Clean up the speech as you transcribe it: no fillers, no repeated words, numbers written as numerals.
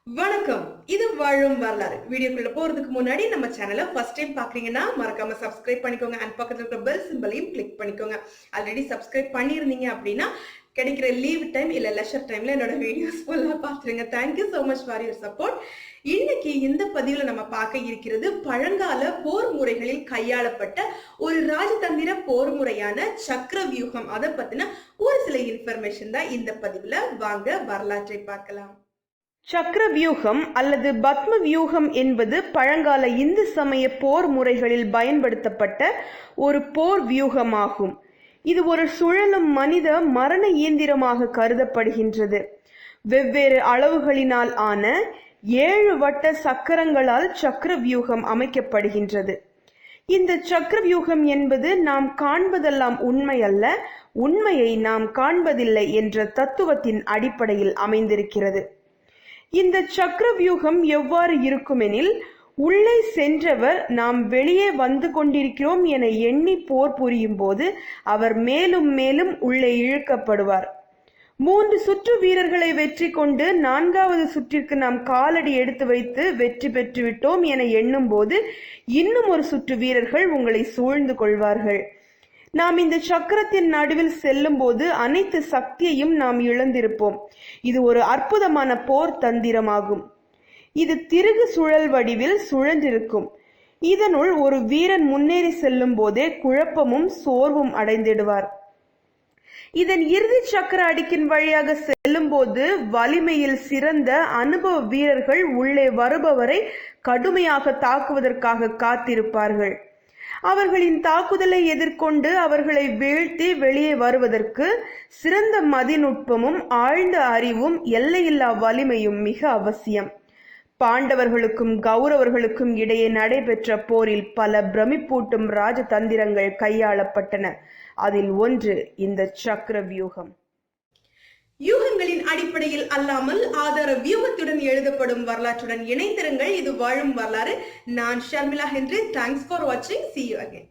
வணக்கம். இது வாழும் வரலாறு. வீடியோக்குள்ள போறதுக்கு முன்னாடி நம்ம சேனலை ஃபர்ஸ்ட் டைம் பாக்குறீங்கன்னா மறக்காம சப்ஸ்கிரைப் பண்ணிக்கோங்க அண்ட் பக்கத்துல இருக்கிற பெல் சிம்பலையும் கிளிக் பண்ணிக்கோங்க. ஆல்ரெடி சப்ஸ்கிரைப் பண்ணியிருந்தீங்க அப்படின்னா கிடைக்கிற லீவ் டைம் இல்ல லெஷர் டைம்ல என்னோட வீடியோஸ் ஃபுல்லா பாத்துருங்க. Thank you so much for your support. இன்னைக்கு இந்த பதிவுல நம்ம பார்க்க இருக்கிறது பழங்கால போர் முறைகளில் கையாளப்பட்ட ஒரு ராஜதந்திர போர் முறையான சக்கர வியூகம். அதை பத்தின ஒரு சில இன்ஃபர்மேஷன் தான் இந்த பதிவுல. வாங்க வரலாற்றை பார்க்கலாம். சக்கர வியூகம் அல்லது பத்ம வியூகம் என்பது பழங்கால இந்து சமய போர் முறைகளில் பயன்படுத்தப்பட்ட ஒரு போர் வியூகமாகும். இது ஒரு சுழலும் மனித மரண இயந்திரமாக கருதப்படுகின்றது. வெவ்வேறு அளவுகளினால் ஆன 7 வட்ட சக்கரங்களால் சக்கர வியூகம் அமைக்கப்படுகின்றது. இந்த சக்கர வியூகம் என்பது நாம் காண்பதெல்லாம் உண்மை அல்ல, உண்மையை நாம் காண்பதில்லை என்ற தத்துவத்தின் அடிப்படையில் அமைந்திருக்கிறது. இந்த சக்கர வியூகம் எவ்வாறு இருக்குமெனில், உள்ளே சென்றவர் நாம் வெளியே வந்து கொண்டிருக்கிறோம் என எண்ணி போர் புரியும் போது அவர் மேலும் மேலும் உள்ளே இழுக்கப்படுவார். 3 சுற்று வீரர்களை வெற்றி கொண்டு 4வது சுற்றிற்கு நாம் காலடி எடுத்து வைத்து வெற்றி பெற்று விட்டோம் என எண்ணும் போது இன்னும் ஒரு சுற்று வீரர்கள் உங்களை சூழ்ந்து கொள்வார்கள். நாம் இந்த சக்கரத்தின் நடுவில் செல்லும் போது அனைத்து சக்தியையும் நாம் இழந்திருப்போம். இது ஒரு அற்புதமான போர் தந்திரமாகும். இது திருகு சுழல் வடிவில் சுழன்றிருக்கும். இதனுள் ஒரு வீரன் முன்னேறி செல்லும் போதே குழப்பமும் சோர்வும் அடைந்திடுவார். இதன் இறுதி சக்கர அடுக்கின் வழியாக செல்லும் போது வலிமையில் சிறந்த அனுபவ வீரர்கள் உள்ளே வருபவரை கடுமையாக தாக்குவதற்காக காத்திருப்பார்கள். அவர்களின் தாக்குதலை எதிர்கொண்டு அவர்களை வீழ்த்தி வெளியே வருவதற்கு சிறந்த மதிநுட்பமும் ஆழ்ந்த அறிவும் எல்லையில்லா வலிமையும் மிக அவசியம். பாண்டவர்களுக்கும் கௌரவர்களுக்கும் இடையே நடைபெற்ற போரில் பல பிரமிப்பூட்டும் ராஜதந்திரங்கள் கையாளப்பட்டன. அதில் ஒன்று இந்த சக்கர வியூகம். யூகங்களின் அடிப்படையில் அல்லாமல் ஆதார வியூகத்துடன் எழுதப்படும் வரலாற்றுடன் இணைந்திருங்கள். இது வாழும் வரலாறு. நான் ஷர்மிளா ஹென்றி. தேங்க்ஸ் ஃபார் வாட்சிங். See you again.